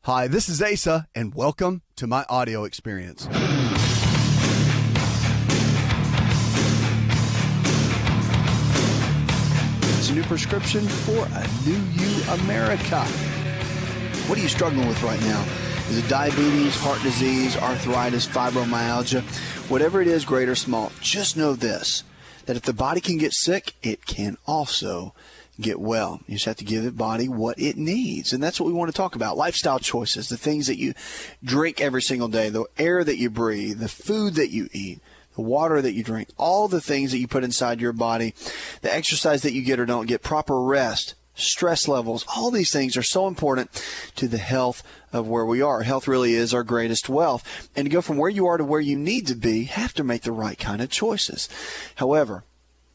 Hi, this is Asa, and welcome to my audio experience. It's a new prescription for a new you, America. What are you struggling with right now? Is it diabetes, heart disease, arthritis, fibromyalgia? Whatever it is, great or small, just know this, that if the body can get sick, it can also get well. You just have to give the body what it needs. And that's what we want to talk about. Lifestyle choices, the things that you drink every single day, the air that you breathe, the food that you eat, the water that you drink, all the things that you put inside your body, the exercise that you get or don't get, proper rest, stress levels, all these things are so important to the health of where we are. Health really is our greatest wealth. And to go from where you are to where you need to be, have to make the right kind of choices. However,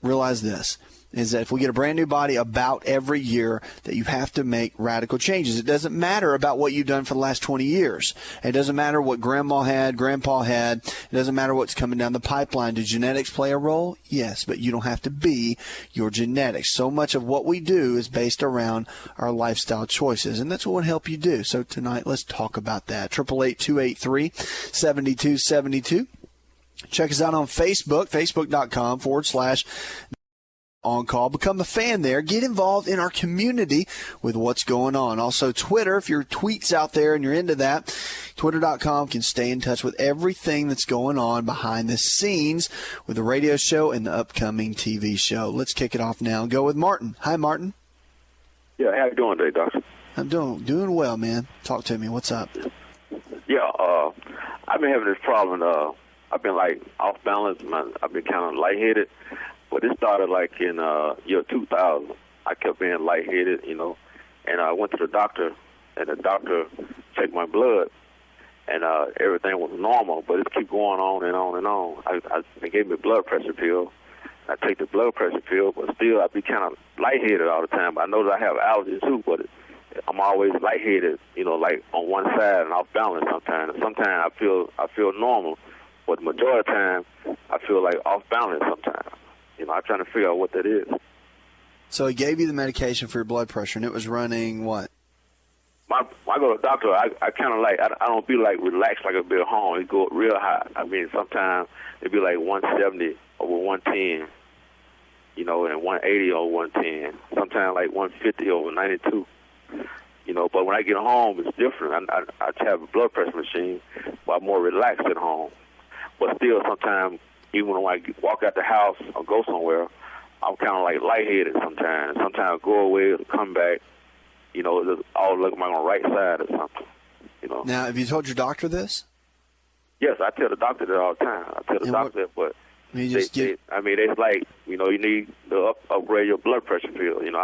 realize this, is that if we get a brand new body about every year, that you have to make radical changes. It doesn't matter about what you've done for the last 20 years. It doesn't matter what grandma had, grandpa had. It doesn't matter what's coming down the pipeline. Do genetics play a role? Yes, but you don't have to be your genetics. So much of what we do is based around our lifestyle choices, and that's what would help you do. So tonight, let's talk about that. 888-283-7272. Check us out on Facebook, facebook.com/. On call. Become a fan there. Get involved in our community with what's going on. Also, Twitter, if your tweets out there and you're into that, twitter.com can stay in touch with everything that's going on behind the scenes with the radio show and the upcoming TV show. Let's kick it off now and go with Martin. Hi, Martin. Yeah, how you doing today, Doctor? I'm doing well, man. Talk to me. What's up? Yeah, I've been having this problem. I've been like off balance. I've been kind of lightheaded. But it started like in year 2000. I kept being lightheaded, and I went to the doctor, and the doctor checked my blood, and everything was normal, but it kept going on and on and on. They gave me a blood pressure pill. I take the blood pressure pill, but still I be kind of lightheaded all the time. I know that I have allergies too, but I'm always lightheaded, like on one side and off balance sometimes. Sometimes I feel normal, but the majority of the time I feel like off balance sometimes. I'm trying to figure out what that is. So he gave you the medication for your blood pressure, and it was running what? When I go to the doctor, I kind of like, I don't be like relaxed like a bit at home. It go real high. I mean, sometimes it be like 170 over 110, and 180 over 110. Sometimes like 150 over 92. But when I get home, it's different. I have a blood pressure machine, but I'm more relaxed at home. But still, sometimes, even when I walk out the house or go somewhere, I'm kind of like lightheaded sometimes. Sometimes I go away and come back, just all look on my right side or something, Now, have you told your doctor this? Yes, I tell the doctor that all the time. I tell the doctor that, but it's like, you need to upgrade your blood pressure pill. They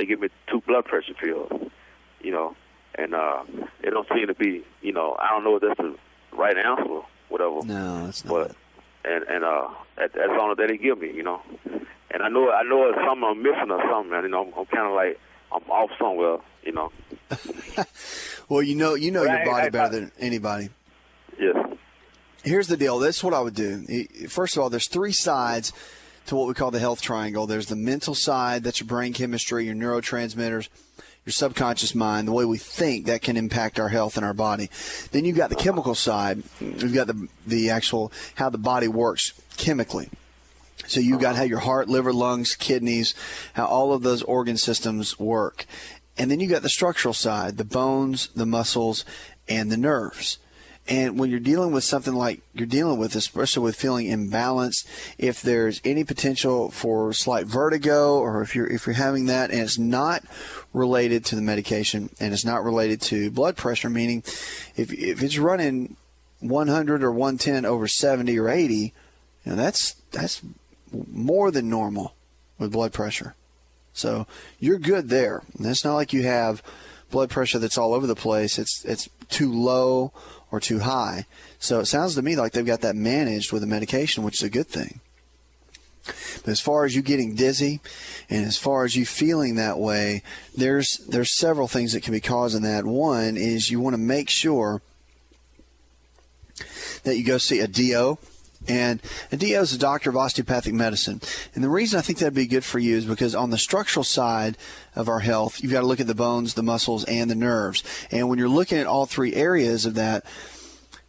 give me 2 blood pressure pills, and it don't seem to be, I don't know if that's the right answer. Whatever. No, it's not. But that's the only that they give me, And I know it's something I'm missing or something. I'm kind of like I'm off somewhere, Well, you know your body better than anybody. Yes. Here's the deal. This is what I would do. First of all, there's 3 sides to what we call the health triangle. There's the mental side, that's your brain chemistry, your neurotransmitters, your subconscious mind, the way we think that can impact our health and our body. Then you've got the chemical side. You've got the actual how the body works chemically. So you've got how your heart, liver, lungs, kidneys, how all of those organ systems work. And then you've got the structural side, the bones, the muscles, and the nerves. And when you're dealing with something like you're dealing with, especially with feeling imbalanced, if there's any potential for slight vertigo, or if you're having that and it's not related to the medication and it's not related to blood pressure, meaning if it's running 100 or 110 over 70 or 80, that's more than normal with blood pressure. So you're good there. And it's not like you have blood pressure that's all over the place. It's too low or too high. So it sounds to me like they've got that managed with the medication, which is a good thing. But as far as you getting dizzy and as far as you feeling that way, there's several things that can be causing that. One is you want to make sure that you go see a DO, And a DO is a doctor of osteopathic medicine. And the reason I think that'd be good for you is because on the structural side of our health, you've got to look at the bones, the muscles, and the nerves. And when you're looking at all three areas of that,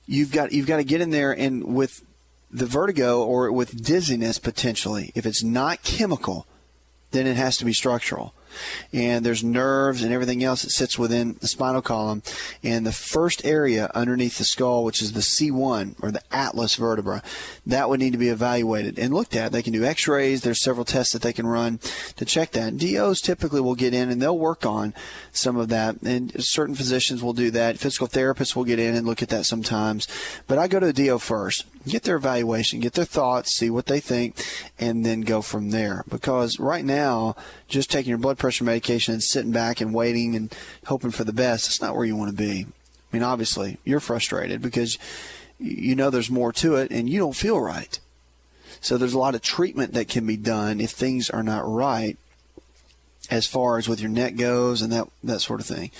you've got to get in there, and with the vertigo or with dizziness potentially, if it's not chemical, then it has to be structural. And there's nerves and everything else that sits within the spinal column. And the first area underneath the skull, which is the C1 or the atlas vertebra, that would need to be evaluated and looked at. They can do x-rays. There's several tests that they can run to check that. DOs typically will get in and they'll work on some of that. And certain physicians will do that. Physical therapists will get in and look at that sometimes. But I go to a DO first, get their evaluation, get their thoughts, see what they think, and then go from there. Because right now, just taking your blood pressure medication and sitting back and waiting and hoping for the best, that's not where you want to be. I mean, obviously, you're frustrated because you know there's more to it and you don't feel right. So there's a lot of treatment that can be done if things are not right as far as with your neck goes and that sort of thing.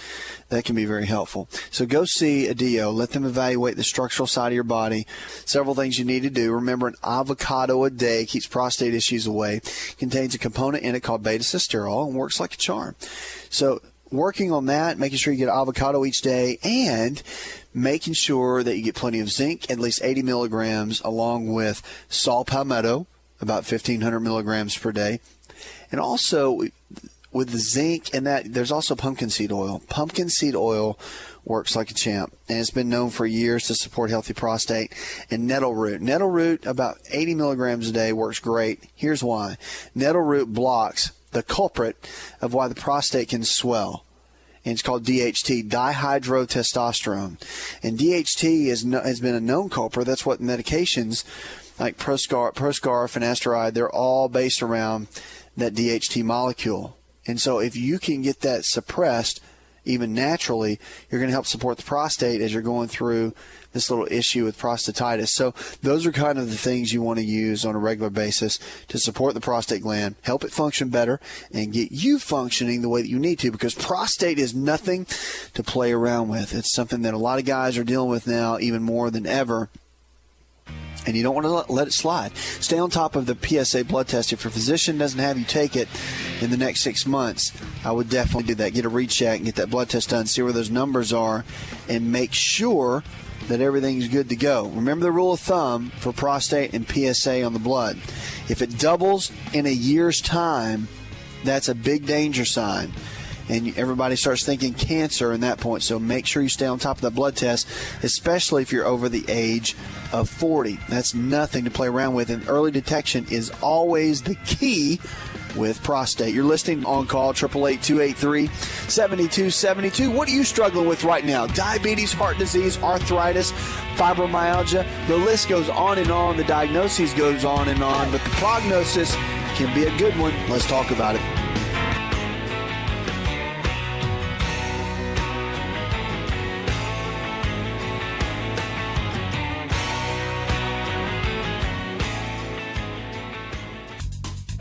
That can be very helpful. So go see a DO. Let them evaluate the structural side of your body. Several things you need to do. Remember, an avocado a day keeps prostate issues away. Contains a component in it called beta-sitosterol and works like a charm. So working on that, making sure you get avocado each day, and making sure that you get plenty of zinc, at least 80 milligrams, along with saw palmetto, about 1,500 milligrams per day. And also, with the zinc and that, there's also pumpkin seed oil. Pumpkin seed oil works like a champ, and it's been known for years to support healthy prostate. And nettle root. Nettle root, about 80 milligrams a day, works great. Here's why. Nettle root blocks the culprit of why the prostate can swell. And it's called DHT, dihydrotestosterone. And DHT has been a known culprit. That's what medications like Proscar, finasteride, they're all based around that DHT molecule. And so if you can get that suppressed, even naturally, you're going to help support the prostate as you're going through this little issue with prostatitis. So those are kind of the things you want to use on a regular basis to support the prostate gland, help it function better, and get you functioning the way that you need to, because prostate is nothing to play around with. It's something that a lot of guys are dealing with now even more than ever. And you don't want to let it slide. Stay on top of the PSA blood test. If your physician doesn't have you take it in the next 6 months, I would definitely do that. Get a recheck and get that blood test done, see where those numbers are, and make sure that everything's good to go. Remember the rule of thumb for prostate and PSA on the blood. If it doubles in a year's time, that's a big danger sign. And everybody starts thinking cancer in that point. So make sure you stay on top of that blood test, especially if you're over the age of 40. That's nothing to play around with. And early detection is always the key with prostate. You're listening On Call, 888-283-7272. What are you struggling with right now? Diabetes, heart disease, arthritis, fibromyalgia. The list goes on and on. The diagnosis goes on and on. But the prognosis can be a good one. Let's talk about it.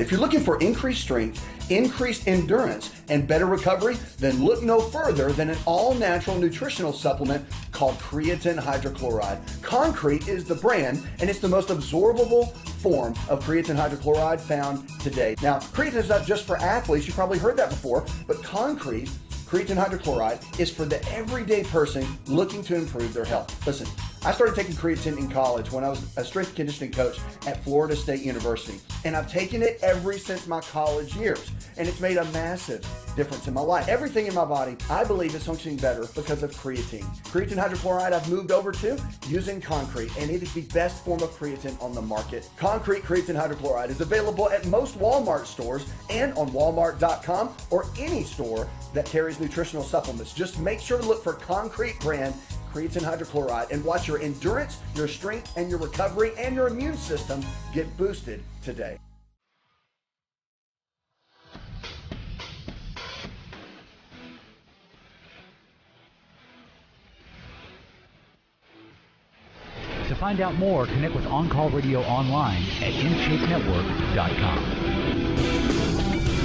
If you're looking for increased strength, increased endurance, and better recovery, then look no further than an all-natural nutritional supplement called creatine hydrochloride. Concrete is the brand, and it's the most absorbable form of creatine hydrochloride found today. Now, creatine is not just for athletes. You probably heard that before, but creatine hydrochloride is for the everyday person looking to improve their health. Listen, I started taking creatine in college when I was a strength and conditioning coach at Florida State University. And I've taken it ever since my college years. And it's made a massive difference in my life. Everything in my body, I believe, is functioning better because of creatine. Creatine hydrochloride I've moved over to using Concrete, and it is the best form of creatine on the market. Concrete creatine hydrochloride is available at most Walmart stores and on Walmart.com or any store that carries nutritional supplements. Just make sure to look for Concrete brand creatine hydrochloride and watch your endurance, your strength, and your recovery and your immune system get boosted today. To find out more, connect with On Call Radio online at InShapeNetwork.com.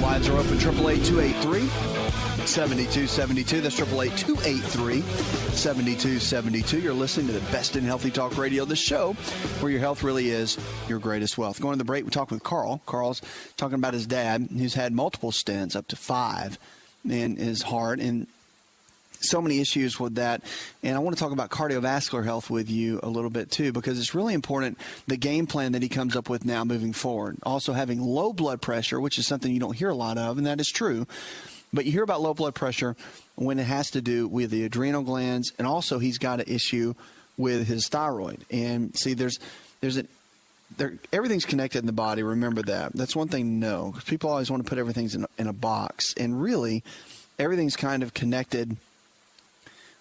Lines are open, 888-283-7272. That's 888-283-7272. You're listening to the best in healthy talk radio, the show where your health really is your greatest wealth. Going to the break, we talk with Carl. Carl's talking about his dad, who's had multiple stents, up to 5, in his heart, and so many issues with that. And I want to talk about cardiovascular health with you a little bit too, because it's really important, the game plan that he comes up with now moving forward. Also having low blood pressure, which is something you don't hear a lot of, and that is true. But you hear about low blood pressure when it has to do with the adrenal glands, and also he's got an issue with his thyroid. And see, everything's connected in the body. Remember that. That's one thing to know, because people always want to put everything in a box, and really everything's kind of connected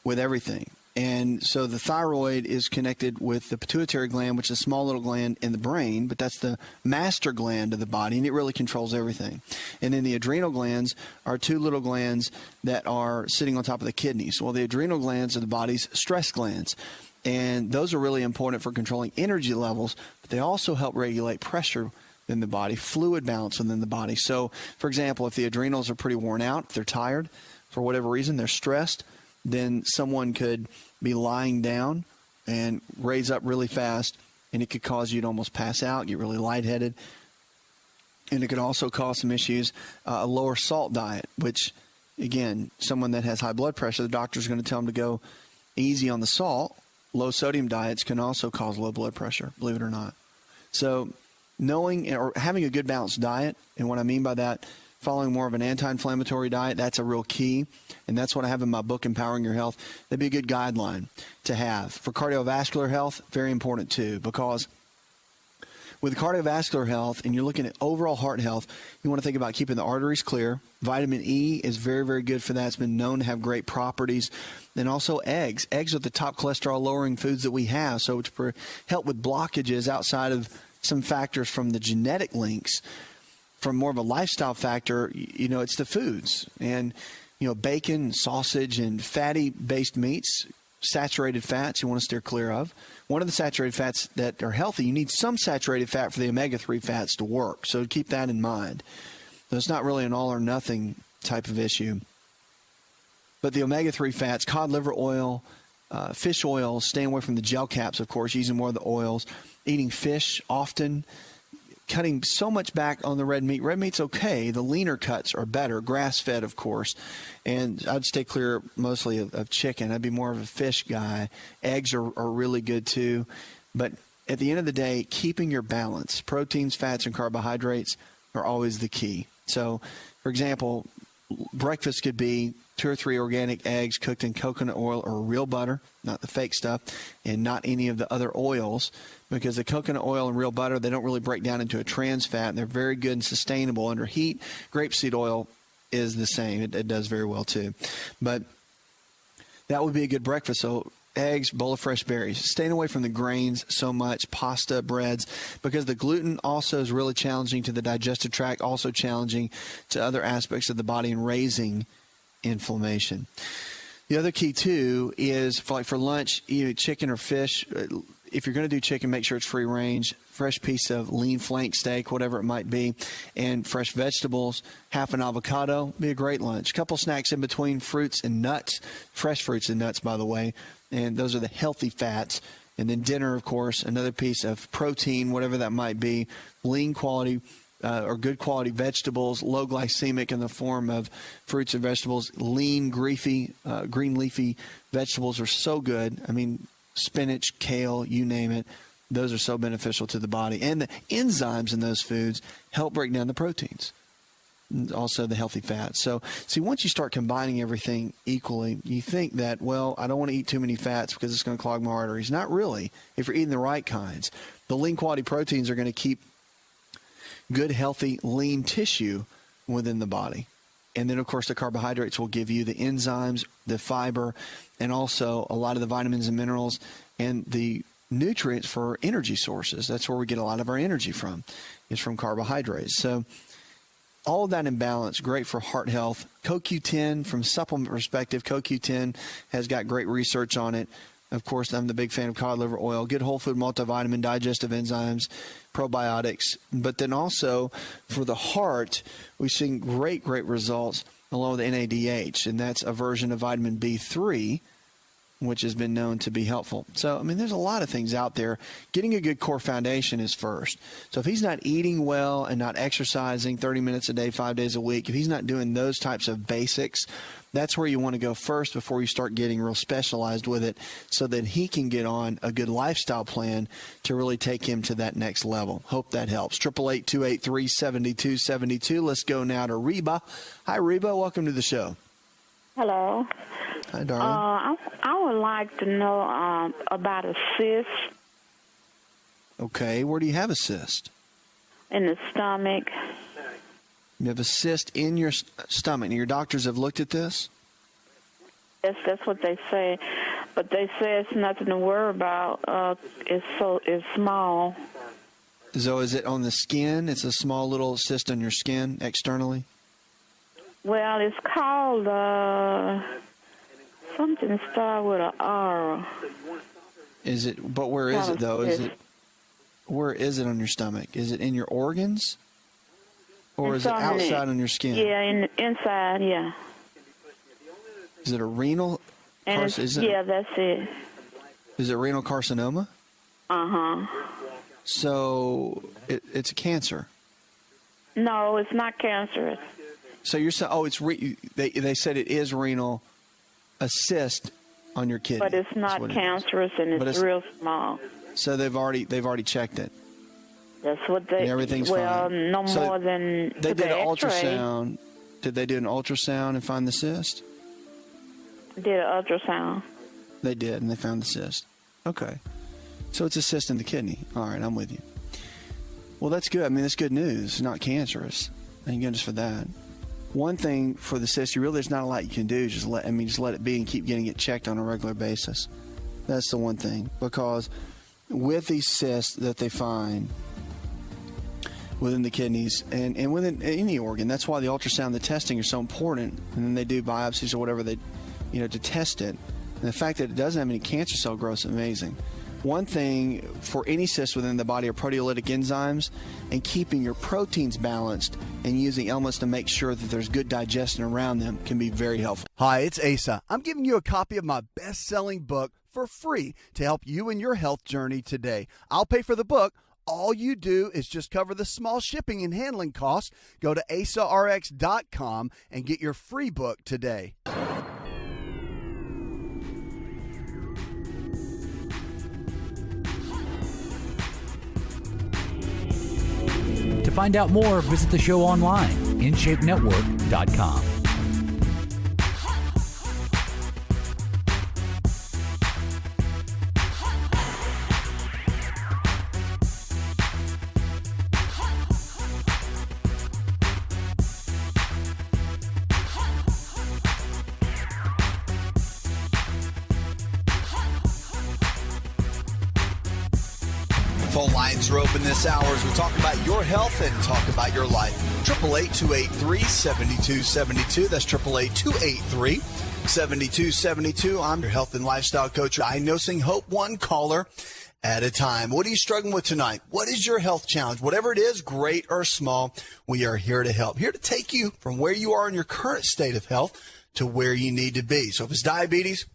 with everything. And so the thyroid is connected with the pituitary gland, which is a small little gland in the brain, but that's the master gland of the body, and it really controls everything. And then the adrenal glands are 2 little glands that are sitting on top of the kidneys. Well, the adrenal glands are the body's stress glands, and those are really important for controlling energy levels, but they also help regulate pressure in the body, fluid balance within the body. So, for example, if the adrenals are pretty worn out, if they're tired, for whatever reason, they're stressed, then someone could be lying down and raise up really fast, and it could cause you to almost pass out, get really lightheaded. And it could also cause some issues, a lower salt diet, which, again, someone that has high blood pressure, the doctor's going to tell them to go easy on the salt. Low sodium diets can also cause low blood pressure, believe it or not. So knowing or having a good balanced diet, and what I mean by that, following more of an anti-inflammatory diet, that's a real key. And that's what I have in my book, Empowering Your Health. That'd be a good guideline to have. For cardiovascular health, very important too, because with cardiovascular health, and you're looking at overall heart health, you want to think about keeping the arteries clear. Vitamin E is very, very good for that. It's been known to have great properties. And also eggs. Eggs are the top cholesterol-lowering foods that we have, so to help with blockages outside of some factors from the genetic links. From more of a lifestyle factor, it's the foods. And, bacon, sausage, and fatty-based meats, saturated fats you want to steer clear of. One of the saturated fats that are healthy, you need some saturated fat for the omega-3 fats to work. So keep that in mind. So it's not really an all-or-nothing type of issue. But the omega-3 fats, cod liver oil, fish oil, staying away from the gel caps, of course, using more of the oils, eating fish often, cutting so much back on the red meat. Red meat's okay. The leaner cuts are better, grass-fed, of course. And I'd stay clear mostly of chicken. I'd be more of a fish guy. Eggs are really good too. But at the end of the day, keeping your balance, proteins, fats, and carbohydrates are always the key. So, for example, breakfast could be 2 or 3 organic eggs cooked in coconut oil or real butter, not the fake stuff, and not any of the other oils, because the coconut oil and real butter, they don't really break down into a trans fat, and they're very good and sustainable under heat. Grapeseed oil is the same. It does very well too. But that would be a good breakfast. So eggs, bowl of fresh berries. Staying away from the grains so much, pasta, breads, because the gluten also is really challenging to the digestive tract, also challenging to other aspects of the body and raising inflammation. The other key too is for lunch, eat chicken or fish. If you're going to do chicken, make sure it's free range, fresh piece of lean flank steak, whatever it might be, and fresh vegetables, half an avocado, be a great lunch. A couple snacks in between, fruits and nuts, fresh fruits and nuts, by the way, and those are the healthy fats. And then dinner, of course, another piece of protein, whatever that might be, lean quality or good quality vegetables, low glycemic in the form of fruits and vegetables, lean, green leafy vegetables are so good. I mean, spinach, kale, you name it. Those are so beneficial to the body. And the enzymes in those foods help break down the proteins, and also the healthy fats. So, see, once you start combining everything equally, you think that, well, I don't want to eat too many fats because it's going to clog my arteries. Not really, if you're eating the right kinds. The lean quality proteins are going to keep good, healthy, lean tissue within the body. And then, of course, the carbohydrates will give you the enzymes, the fiber, and also a lot of the vitamins and minerals and the nutrients for energy sources. That's where we get a lot of our energy from, is from carbohydrates. So all of that in balance, great for heart health. CoQ10, from supplement perspective, CoQ10 has got great research on it. Of course, I'm the big fan of cod liver oil. Good whole food multivitamin, digestive enzymes, probiotics. But then also for the heart, we've seen great results along with NADH, and that's a version of vitamin B3, which has been known to be helpful. So, I mean, there's a lot of things out there. Getting a good core foundation is first. So if he's not eating well and not exercising 30 minutes a day, 5 days a week, if he's not doing those types of basics, that's where you want to go first before you start getting real specialized with it, so that he can get on a good lifestyle plan to really take him to that next level. Hope that helps. 888-283-7272. Let's go now to Reba. Hi, Reba. Welcome to the show. Hello. Hi, darling. I would like to know about a cyst Okay. Where do you have a cyst? in the stomach. You have a cyst in your stomach. Now, your doctors have looked at this? Yes, that's what they say. But they say it's nothing to worry about. It's small. So is it on the skin? It's a small little cyst on your skin externally? Well, it's called something started with an R. Is it? But where is it though? Is it? Where is it on your stomach? Is it in your organs, or is it outside on your skin? Yeah, inside. Yeah. Is it a renal? And yeah, that's it. Is it renal carcinoma? So it's a cancer. No, it's not cancerous. So you're saying, oh, they said it is renal, a cyst on your kidney. But it's not cancerous, and it's real small. So they've already checked it. That's what they. And everything's fine. No So more than they did an X-ray. ultrasound. Did they do an ultrasound and find the cyst? Did an ultrasound. They did, and they found the cyst. Okay. So it's a cyst in the kidney. All right, I'm with you. Well, that's good. I mean, that's good news. It's not cancerous. Thank goodness for that. One thing for the cyst, there's not a lot you can do. Just let it be and keep getting it checked on a regular basis. That's the one thing. Because with these cysts that they find within the kidneys and within any organ, that's why the ultrasound, the testing are so important. And then they do biopsies or whatever to test it. And the fact that it doesn't have any cancer cell growth is amazing. One thing for any cyst within the body are proteolytic enzymes, and keeping your proteins balanced and using elements to make sure that there's good digestion around them can be very helpful. Hi, it's Asa. I'm giving you a copy of my best-selling book for free to help you in your health journey today. I'll pay for the book. All you do is just cover the small shipping and handling costs. Go to AsaRx.com and get your free book today. To find out more, visit the show online, InShapeNetwork.com. Phone lines are open this hour as we talk about your health and talk about your life. 888-283-7272. That's 888-283-7272. I'm your health and lifestyle coach, diagnosing hope one caller at a time. What are you struggling with tonight? What is your health challenge? Whatever it is, great or small, we are here to help. Here to take you from where you are in your current state of health to where you need to be. So if it's diabetes,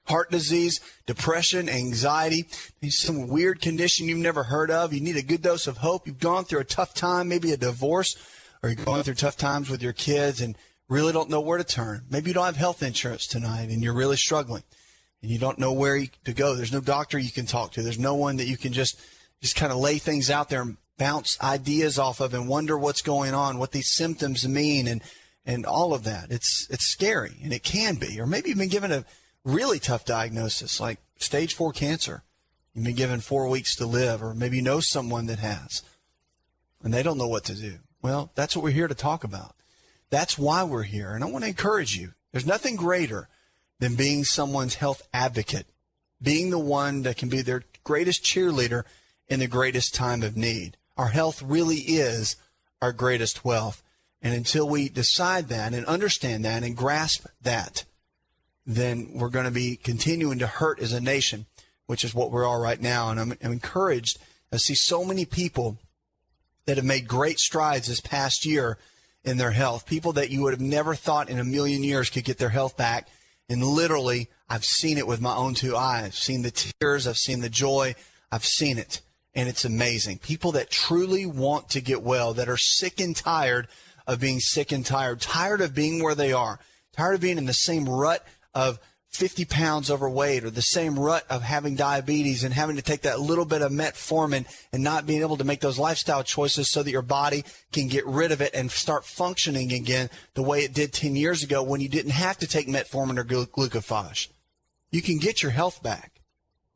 heart disease, depression, anxiety, maybe some weird condition you've never heard of, you need a good dose of hope, you've gone through a tough time, maybe a divorce, or you're going through tough times with your kids and really don't know where to turn. Maybe you don't have health insurance tonight and you're really struggling and you don't know where to go. There's no doctor you can talk to. There's no one that you can just kind of lay things out there and bounce ideas off of and wonder what's going on, what these symptoms mean and all of that. It's scary, and it can be. Or maybe you've been given a really tough diagnosis like stage 4 cancer. You've been given 4 weeks to live, or maybe you know someone that has, and they don't know what to do. Well, that's what we're here to talk about. That's why we're here. And I want to encourage you. There's nothing greater than being someone's health advocate, being the one that can be their greatest cheerleader in the greatest time of need. Our health really is our greatest wealth. And until we decide that and understand that and grasp that, then we're going to be continuing to hurt as a nation, which is what we are right now. And I'm encouraged. I see so many people that have made great strides this past year in their health, people that you would have never thought in a million years could get their health back. And literally, I've seen it with my own two eyes. I've seen the tears. I've seen the joy. I've seen it. And it's amazing. People that truly want to get well, that are sick and tired of being sick and tired of being where they are, tired of being in the same rut of 50 pounds overweight, or the same rut of having diabetes and having to take that little bit of metformin and not being able to make those lifestyle choices so that your body can get rid of it and start functioning again the way it did 10 years ago when you didn't have to take metformin or glucophage. You can get your health back.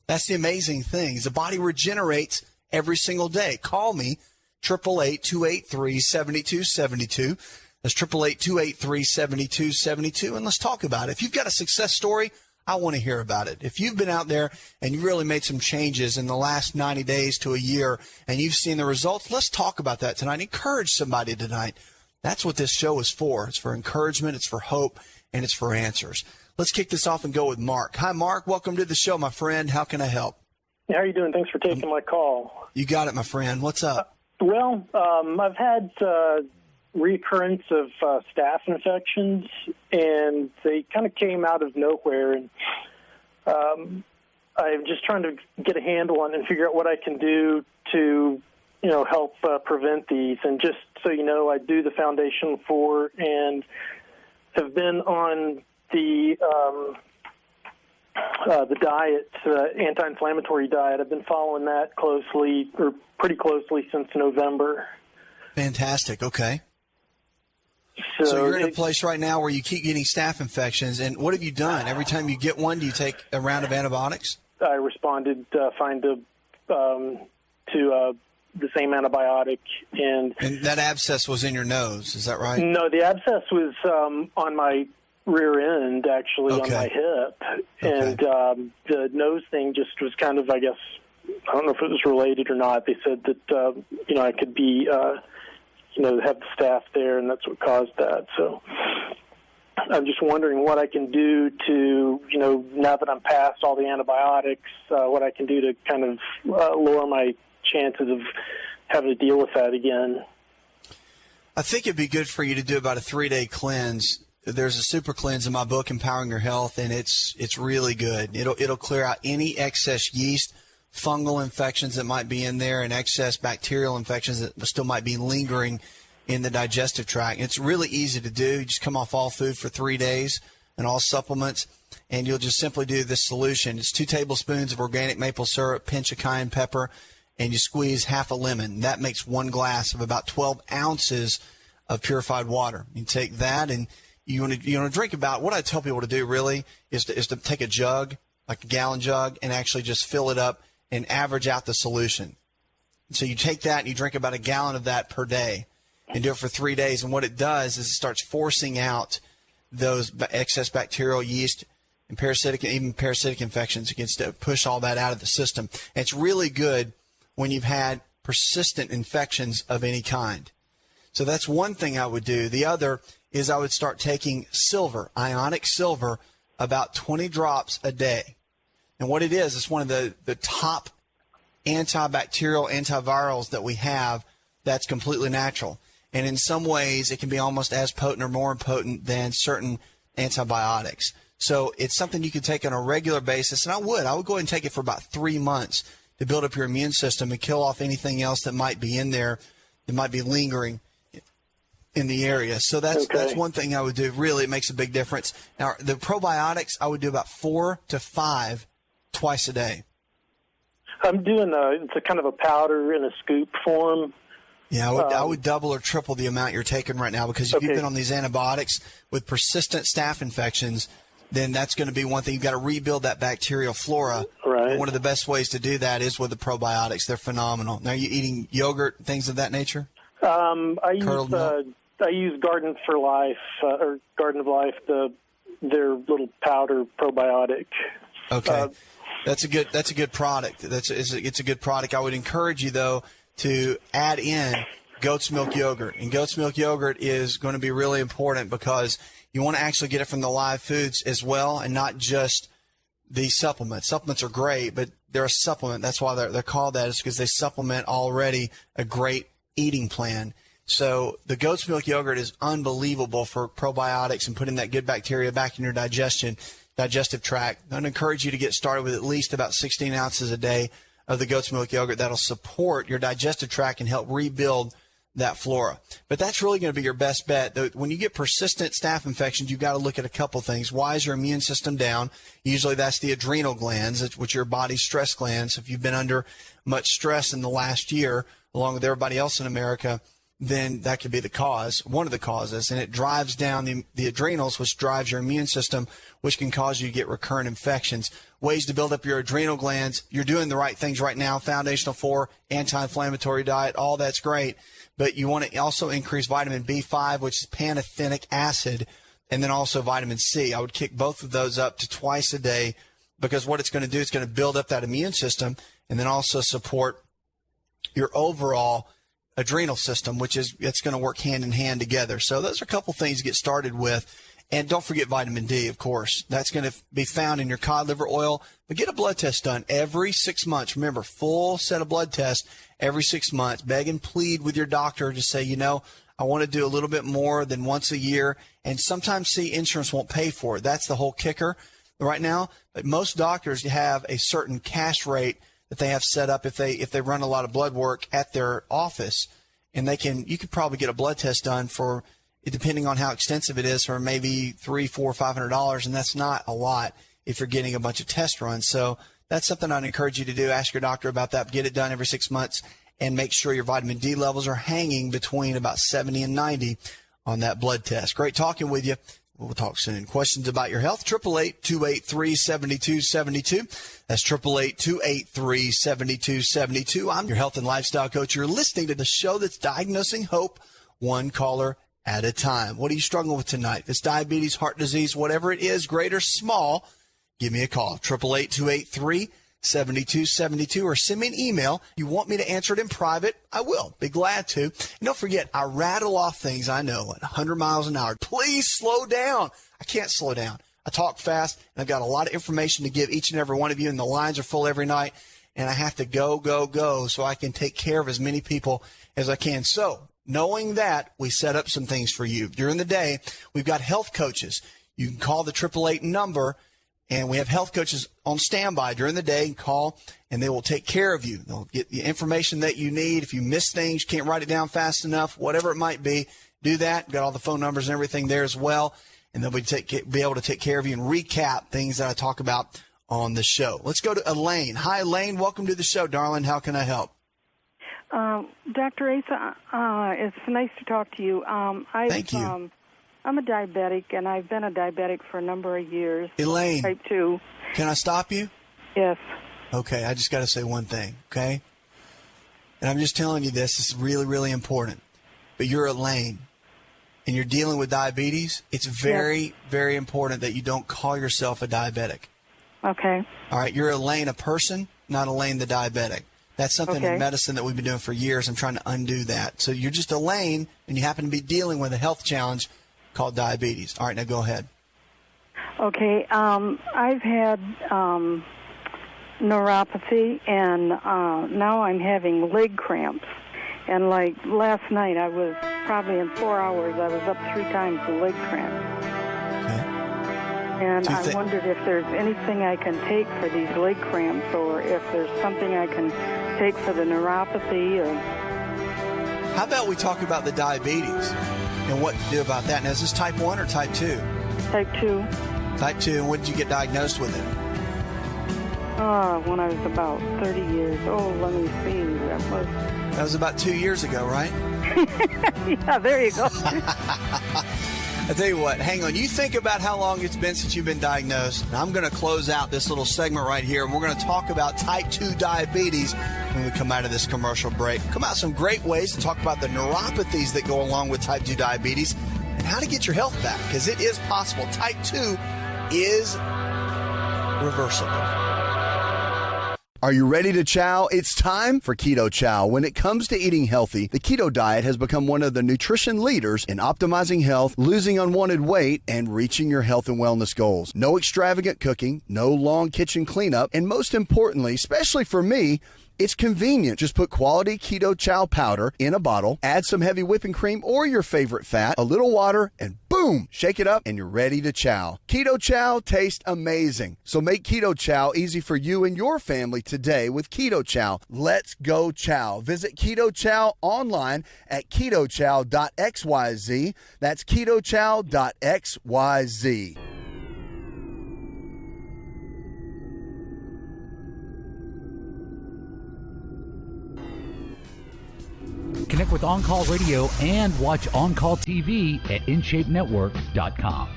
That's the amazing thing. The body regenerates every single day. Call me, 888-283-7272. That's 888-283-7272, and let's talk about it. If you've got a success story, I want to hear about it. If you've been out there and you really made some changes in the last 90 days to a year and you've seen the results, let's talk about that tonight. Encourage somebody tonight. That's what this show is for. It's for encouragement, it's for hope, and it's for answers. Let's kick this off and go with Mark. Hi, Mark. Welcome to the show, my friend. How can I help? How are you doing? Thanks for taking my call. You got it, my friend. What's up? I've had recurrence of staph infections, and they kind of came out of nowhere. And I'm just trying to get a handle on it and figure out what I can do to, help prevent these. And just so you know, I do the Foundation for and have been on the diet, anti-inflammatory diet. I've been following that closely, or pretty closely, since November. Fantastic. Okay. So you're in a place right now where you keep getting staph infections, and what have you done? Every time you get one, do you take a round of antibiotics? I responded fine to the same antibiotic. And that abscess was in your nose, is that right? No, the abscess was on my rear end, actually, on my hip. Okay. And the nose thing just was kind of, I guess, I don't know if it was related or not. They said that, I could be... have the staph there, and that's what caused that. So I'm just wondering what I can do to, now that I'm past all the antibiotics, what I can do to kind of lower my chances of having to deal with that again. I think it'd be good for you to do about a 3-day cleanse. There's a super cleanse in my book, Empowering Your Health, and it's really good. It'll clear out any excess yeast, fungal infections that might be in there, and excess bacterial infections that still might be lingering in the digestive tract. It's really easy to do. You just come off all food for 3 days and all supplements, and you'll just simply do this solution. It's 2 tablespoons of organic maple syrup, pinch of cayenne pepper, and you squeeze half a lemon. That makes 1 glass of about 12 ounces of purified water. You take that, and you want to drink about, what I tell people to do really is to take a jug, like a gallon jug, and actually just fill it up and average out the solution. So you take that and you drink about a gallon of that per day and do it for 3 days. And what it does is it starts forcing out those excess bacterial, yeast, and even parasitic infections. It gets to push all that out of the system. And it's really good when you've had persistent infections of any kind. So that's one thing I would do. The other is I would start taking silver, ionic silver, about 20 drops a day. And what it is, it's one of the top antibacterial, antivirals that we have that's completely natural. And in some ways, it can be almost as potent or more potent than certain antibiotics. So it's something you can take on a regular basis. And I would go ahead and take it for about 3 months to build up your immune system and kill off anything else that might be in there that might be lingering in the area. So that's one thing I would do. Really, it makes a big difference. Now, the probiotics, I would do about 4 to 5 twice a day. I'm doing it's a kind of a powder in a scoop form. Yeah, I would double or triple the amount you're taking right now, because if you've been on these antibiotics with persistent staph infections, then that's going to be one thing. You've got to rebuild that bacterial flora. Right. And one of the best ways to do that is with the probiotics. They're phenomenal. Now, are you eating yogurt, things of that nature? I use Garden for Life or Garden of Life, their little powder probiotic. Okay. That's a good product. It's a good product. I would encourage you, though, to add in goat's milk yogurt. And goat's milk yogurt is going to be really important because you want to actually get it from the live foods as well and not just the supplements. Supplements are great, but they're a supplement. That's why they're called that, is because they supplement already a great eating plan. So the goat's milk yogurt is unbelievable for probiotics and putting that good bacteria back in your digestive tract. I'd encourage you to get started with at least about 16 ounces a day of the goat's milk yogurt. That'll support your digestive tract and help rebuild that flora. But that's really going to be your best bet. When you get persistent staph infections, you've got to look at a couple things. Why is your immune system down? Usually that's the adrenal glands, which are your body's stress glands. If you've been under much stress in the last year, along with everybody else in America, then that could be the cause, one of the causes, and it drives down the adrenals, which drives your immune system, which can cause you to get recurrent infections. Ways to build up your adrenal glands. You're doing the right things right now. Foundational 4, anti-inflammatory diet, all that's great. But you want to also increase vitamin B5, which is pantothenic acid, and then also vitamin C. I would kick both of those up to twice a day, because what it's going to do, it's going to build up that immune system and then also support your overall adrenal system, which is, it's going to work hand in hand together. So those are a couple things to get started with. And don't forget vitamin D, of course. That's going to be found in your cod liver oil. But get a blood test done every 6 months. Remember, full set of blood tests every 6 months. Beg and plead with your doctor to say, I want to do a little bit more than once a year. And sometimes, insurance won't pay for it. That's the whole kicker right now. But most doctors have a certain cash rate that they have set up if they run a lot of blood work at their office. And you could probably get a blood test done for, depending on how extensive it is, for maybe $300, $400, $500, and that's not a lot if you're getting a bunch of test runs. So that's something I'd encourage you to do. Ask your doctor about that. Get it done every 6 months, and make sure your vitamin D levels are hanging between about 70 and 90 on that blood test. Great talking with you. We'll talk soon. Questions about your health? 888-283-7272. That's 888-283-7272. I'm your health and lifestyle coach. You're listening to the show that's diagnosing hope, one caller at a time. What are you struggling with tonight? If it's diabetes, heart disease, whatever it is, great or small, give me a call. 888-283-7272, or send me an email. You want me to answer it in private? I will. Be glad to. And don't forget, I rattle off things I know at 100 miles an hour. Please slow down. I can't slow down. I talk fast, and I've got a lot of information to give each and every one of you, and the lines are full every night, and I have to go so I can take care of as many people as I can. So, knowing that, we set up some things for you. During the day, we've got health coaches. You can call the 888 number, and we have health coaches on standby during the day. Call, and they will take care of you. They'll get the information that you need. If you miss things, can't write it down fast enough, whatever it might be, do that. We've got all the phone numbers and everything there as well, and they'll be able to take care of you and recap things that I talk about on the show. Let's go to Elaine. Hi, Elaine. Welcome to the show, darling. How can I help? Dr. Asa, it's nice to talk to you. Thank you. I'm a diabetic, and I've been a diabetic for a number of years. Elaine, Type 2. Can I stop you? Yes. Okay, I just got to say one thing, okay? And I'm just telling you this is really, really important. But you're Elaine, and you're dealing with diabetes. It's very, very important that you don't call yourself a diabetic. Okay. All right, you're Elaine, a person, not Elaine the diabetic. That's something in medicine that we've been doing for years. I'm trying to undo that. So you're just Elaine, and you happen to be dealing with a health challenge called diabetes. All right, now go ahead. Okay. I've had neuropathy, and now I'm having leg cramps. And like last night, I was probably in 4 hours, I was up 3 times the leg cramps. Okay. And I wondered if there's anything I can take for these leg cramps, or if there's something I can take for the neuropathy. Or how about we talk about the diabetes and what to do about that? Now, is this type 1 or type 2? Type 2. Type 2. And when did you get diagnosed with it? When I was about 30 years old. Let me see. That was about 2 years ago, right? Yeah, there you go. I tell you what, hang on. You think about how long it's been since you've been diagnosed. And I'm going to close out this little segment right here, and we're going to talk about type 2 diabetes when we come out of this commercial break. Come out some great ways to talk about the neuropathies that go along with type 2 diabetes and how to get your health back, because it is possible. Type 2 is reversible. Are you ready to chow? It's time for Keto Chow. When it comes to eating healthy, the keto diet has become one of the nutrition leaders in optimizing health, losing unwanted weight, and reaching your health and wellness goals. No extravagant cooking, no long kitchen cleanup, and most importantly, especially for me, it's convenient. Just put quality Keto Chow powder in a bottle, add some heavy whipping cream or your favorite fat, a little water, and boom, shake it up and you're ready to chow. Keto Chow tastes amazing. So make Keto Chow easy for you and your family today with Keto Chow. Let's go chow. Visit Keto Chow online at ketochow.xyz. That's ketochow.xyz. Connect with On Call Radio and watch On Call TV at InShapeNetwork.com.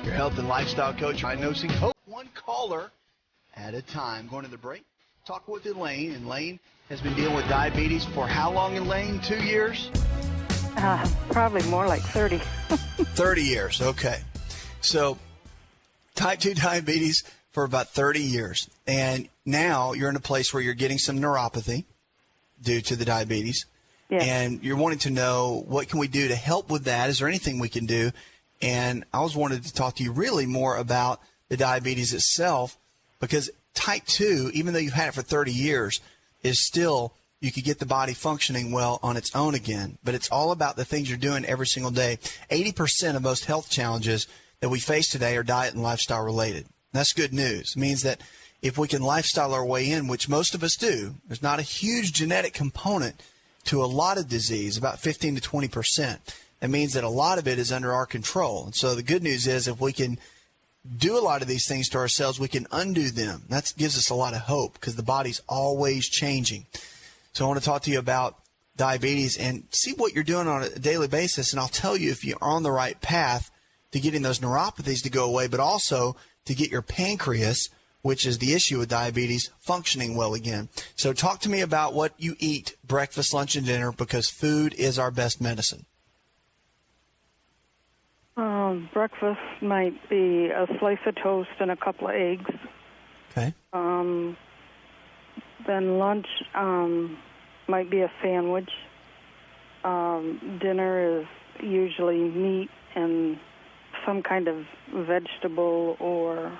Your health and lifestyle coach, diagnosing hope, one caller at a time. Going to the break, talk with Elaine. And Elaine has been dealing with diabetes for how long, Elaine? 2 years? Probably more like 30. 30 years, okay. So type 2 diabetes for about 30 years. And now you're in a place where you're getting some neuropathy due to the diabetes. Yes. And you're wanting to know, what can we do to help with that? Is there anything we can do? And I was wanted to talk to you really more about the diabetes itself, because type 2, even though you've had it for 30 years, is still, you could get the body functioning well on its own again. But it's all about the things you're doing every single day. 80% of most health challenges that we face today are diet and lifestyle related. That's good news. It means that if we can lifestyle our way in, which most of us do, there's not a huge genetic component to a lot of disease, about 15 to 20%. That means that a lot of it is under our control. And so the good news is, if we can do a lot of these things to ourselves, we can undo them. That gives us a lot of hope, because the body's always changing. So I want to talk to you about diabetes and see what you're doing on a daily basis, and I'll tell you if you're on the right path to getting those neuropathies to go away, but also to get your pancreas, which is the issue with diabetes, functioning well again. So talk to me about what you eat, breakfast, lunch, and dinner, because food is our best medicine. Breakfast might be a slice of toast and a couple of eggs. Okay. Then lunch might be a sandwich. Dinner is usually meat and some kind of vegetable, or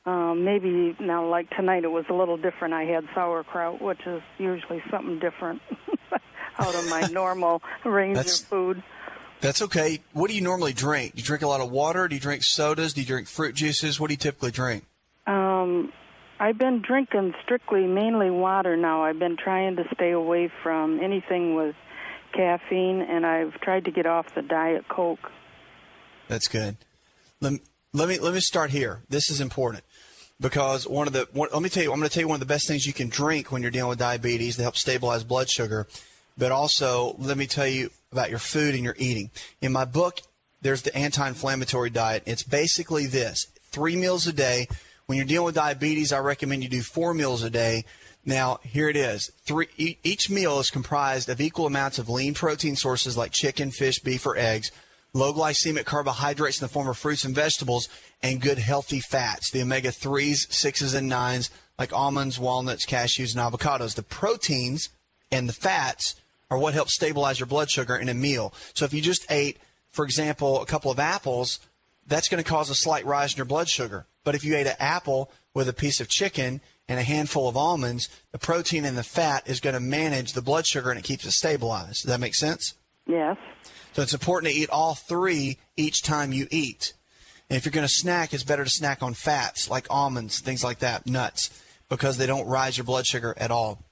maybe, now like tonight it was a little different. I had sauerkraut, which is usually something different out of my normal range of food. That's okay. What do you normally drink? Do you drink a lot of water? Do you drink sodas? Do you drink fruit juices? What do you typically drink? I've been drinking mainly water now. I've been trying to stay away from anything with caffeine, and I've tried to get off the Diet Coke. That's good. Let me start here. This is important, because let me tell you, I'm going to tell you one of the best things you can drink when you're dealing with diabetes to help stabilize blood sugar. But also, let me tell you about your food and your eating. In my book, there's the anti-inflammatory diet. It's basically this: 3 meals a day. When you're dealing with diabetes, I recommend you do 4 meals a day. Now, here it is. Each meal is comprised of equal amounts of lean protein sources like chicken, fish, beef, or eggs, low glycemic carbohydrates in the form of fruits and vegetables, and good healthy fats, the omega-3s, 6s, and 9s, like almonds, walnuts, cashews, and avocados. The proteins and the fats are what helps stabilize your blood sugar in a meal. So if you just ate, for example, a couple of apples, that's going to cause a slight rise in your blood sugar. But if you ate an apple with a piece of chicken and a handful of almonds, the protein and the fat is going to manage the blood sugar, and it keeps it stabilized. Does that make sense? Yes. So it's important to eat all 3 each time you eat. And if you're going to snack, it's better to snack on fats like almonds, things like that, nuts, because they don't rise your blood sugar at all.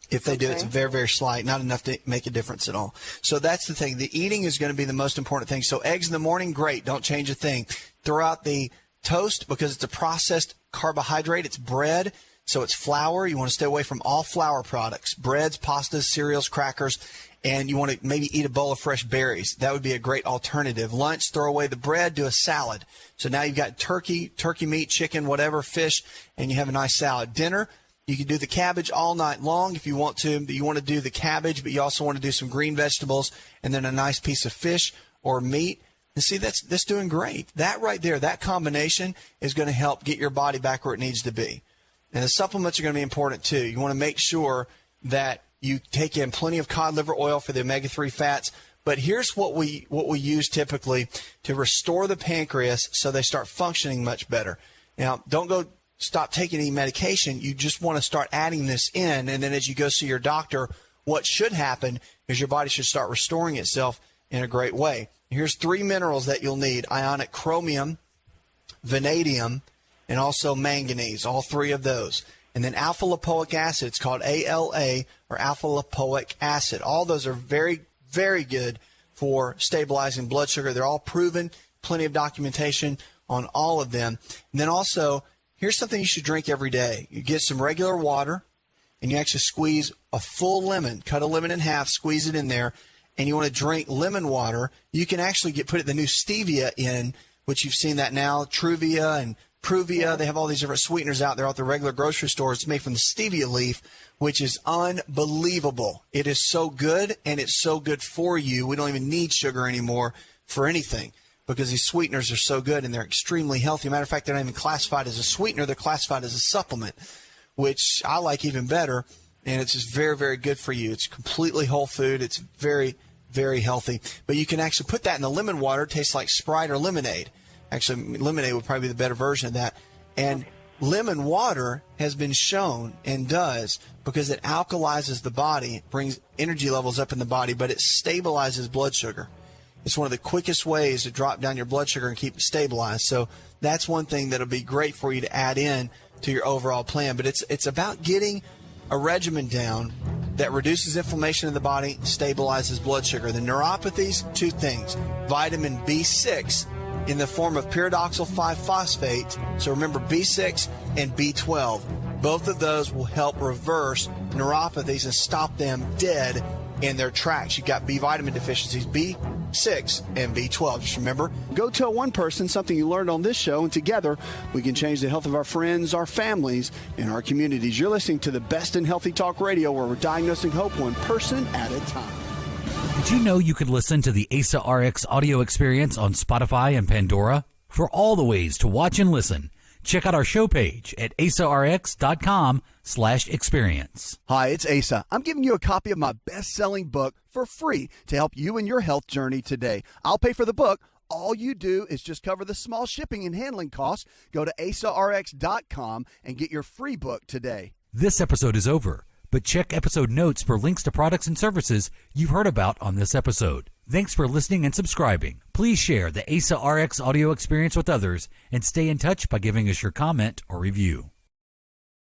If they do, it's very, very slight, not enough to make a difference at all. So that's the thing. The eating is going to be the most important thing. So eggs in the morning, great. Don't change a thing. Throw out the toast because it's a processed carbohydrate. It's bread, so it's flour. You want to stay away from all flour products, breads, pastas, cereals, crackers, and you want to maybe eat a bowl of fresh berries. That would be a great alternative. Lunch, throw away the bread, do a salad. So now you've got turkey meat, chicken, whatever, fish, and you have a nice salad. Dinner, you can do the cabbage all night long if you want to. You want to do the cabbage, but you also want to do some green vegetables and then a nice piece of fish or meat. And see, that's doing great. That right there, that combination is going to help get your body back where it needs to be. And the supplements are going to be important too. You want to make sure that you take in plenty of cod liver oil for the omega-3 fats. But here's what we use typically to restore the pancreas so they start functioning much better. Now, don't go stop taking any medication. You just want to start adding this in, and then as you go see your doctor, what should happen is your body should start restoring itself in a great way. Here's 3 minerals that you'll need: ionic chromium, vanadium, and also manganese, all 3 of those. And then alpha-lipoic acid, it's called ALA, or alpha-lipoic acid. All those are very, very good for stabilizing blood sugar. They're all proven, plenty of documentation on all of them. And then also, here's something you should drink every day. You get some regular water, and you actually squeeze a full lemon, cut a lemon in half, squeeze it in there, and you want to drink lemon water. You can actually put the new stevia in, which you've seen that now, Truvia and Pruvia. They have all these different sweeteners out there at the regular grocery stores. It's made from the stevia leaf, which is unbelievable. It is so good, and it's so good for you. We don't even need sugar anymore for anything because these sweeteners are so good, and they're extremely healthy. Matter of fact, they're not even classified as a sweetener. They're classified as a supplement, which I like even better, and it's just very, very good for you. It's completely whole food. It's very, very healthy. But you can actually put that in the lemon water. It tastes like Sprite or lemonade. Actually, lemonade would probably be the better version of that. And lemon water has been shown and does because it alkalizes the body, brings energy levels up in the body, but it stabilizes blood sugar. It's one of the quickest ways to drop down your blood sugar and keep it stabilized. So that's one thing that'll be great for you to add in to your overall plan. But it's about getting a regimen down that reduces inflammation in the body, stabilizes blood sugar. The neuropathies, 2 things: vitamin B6 in the form of pyridoxal 5-phosphate. So remember, B6 and B12. Both of those will help reverse neuropathies and stop them dead in their tracks. You've got B vitamin deficiencies, B6 and B12. Just remember, Go tell one person something you learned on this show, and together we can change the health of our friends, our families, and our communities. You're listening to the best in healthy talk radio, where we're diagnosing hope one person at a time. Did you know you could listen to the AsaRx audio experience on Spotify and Pandora? For all the ways to watch and listen, check out our show page at asarx.com/experience. Hi, it's Asa. I'm giving you a copy of my best-selling book for free to help you in your health journey today. I'll pay for the book. All you do is just cover the small shipping and handling costs. Go to asarx.com and get your free book today. This episode is over, but check episode notes for links to products and services you've heard about on this episode. Thanks for listening and subscribing. Please share the AsaRx audio experience with others and stay in touch by giving us your comment or review.